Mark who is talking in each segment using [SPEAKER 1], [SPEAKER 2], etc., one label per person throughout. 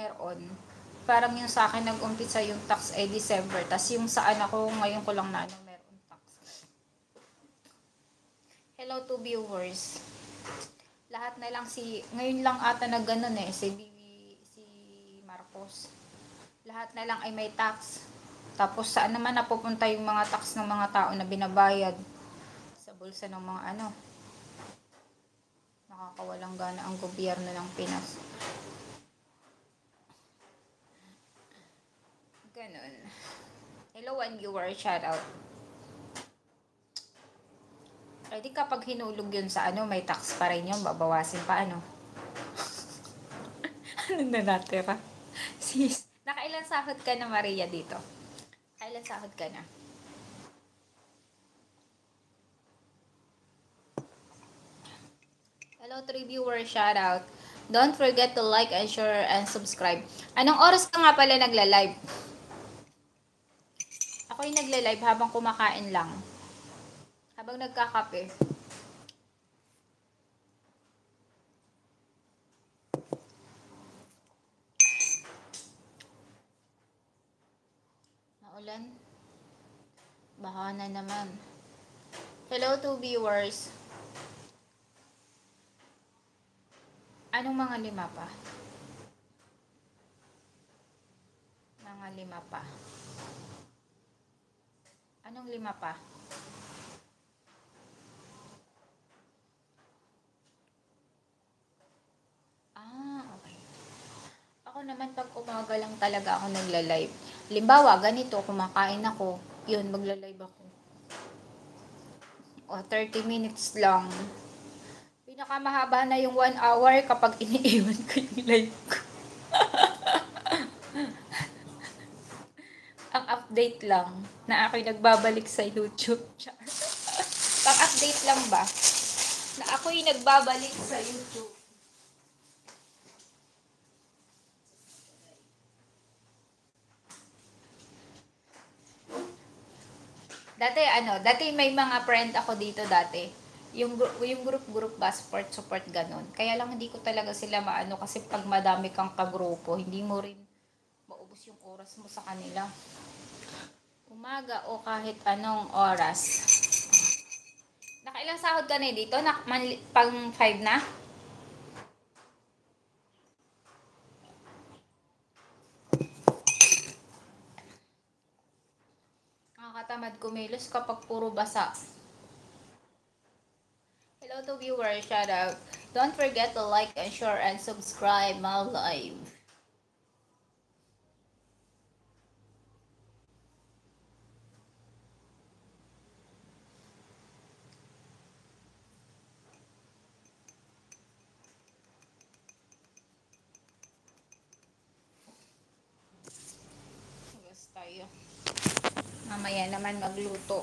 [SPEAKER 1] year-on. Parang yung sa akin nag-umpisa yung tax ay December. Tas yung sa anak ko, ngayon ko lang na meron tax. Hello to viewers. Lahat na lang ngayon lang ata na ganun si Marcos. Lahat na lang ay may tax. Tapos saan naman napupunta yung mga tax ng mga tao na binabayad? Sa bulsa ng mga nakakawalang gana ang gobyerno ng Pinas. Ganun. Hello, one viewer, shout out. Ay di kapag hinulog yun sa may tax pa rin yun, babawasin pa ano na natira? Sis, nakailan sahod ka na Maria dito? Kailan sahod ka na? Hello, 3 viewers, shout out. Don't forget to like and share and subscribe. Anong oras ka nga pala nagla-live? Ako'y nagla-live habang kumakain lang. Habang nagkakape. Maulan? Baka na naman. Hello to viewers. Anong mga lima pa? Mga lima pa. Anong lima pa? Okay. Ako naman pag umaga lang talaga ako nagla-live. Limbawa, ganito, kumakain ako. Yun, magla-live ako. O, 30 minutes lang. Pinakamahaba na yung 1 hour kapag iniiwan ko yung live ko. Ang update lang na ako'y nagbabalik sa YouTube. Pang-update lang ba? Na ako'y nagbabalik sa YouTube. Dati may mga friend ako dito dati. Yung group ba, support ganon. Kaya lang hindi ko talaga sila maano kasi pag madami kang kagrupo, hindi mo rin maubos yung oras mo sa kanila. Umaga o kahit anong oras. Nakailang sahod ka na dito? Pang 5 na? Nakakatamad kumilos kapag puro basa. Hello to viewers, shout out. Don't forget to like and share and subscribe my live. Gas tayo. Mamaya naman magluto.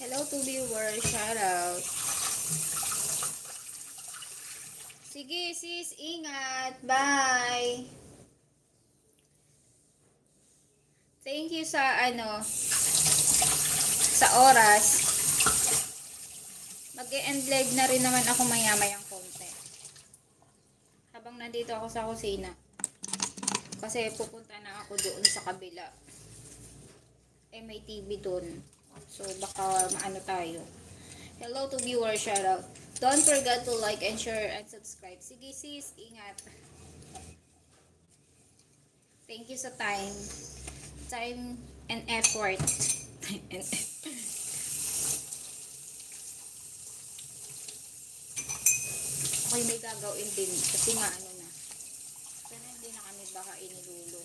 [SPEAKER 1] Hello to viewers, shout out. Sige sis, ingat. Bye. Thank you sa sa oras. Mag-e-end live na rin naman ako maya-mayang konti. Habang nandito ako sa kusina. Kasi pupunta na ako doon sa kabila. May TV doon. So baka maano tayo. Hello to viewers, shout out. Don't forget to like and share and subscribe. Sige sis, ingat. Thank you sa time and effort. Okay, may gagawin din kasi nga na. Sana hindi na kami baka inilulo.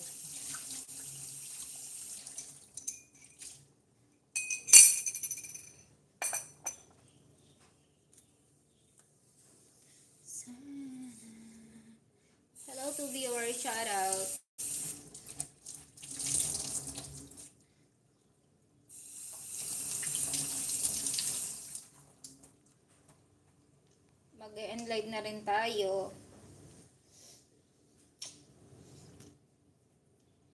[SPEAKER 1] Hello to viewers, shout out. Mag-e-end live na rin tayo.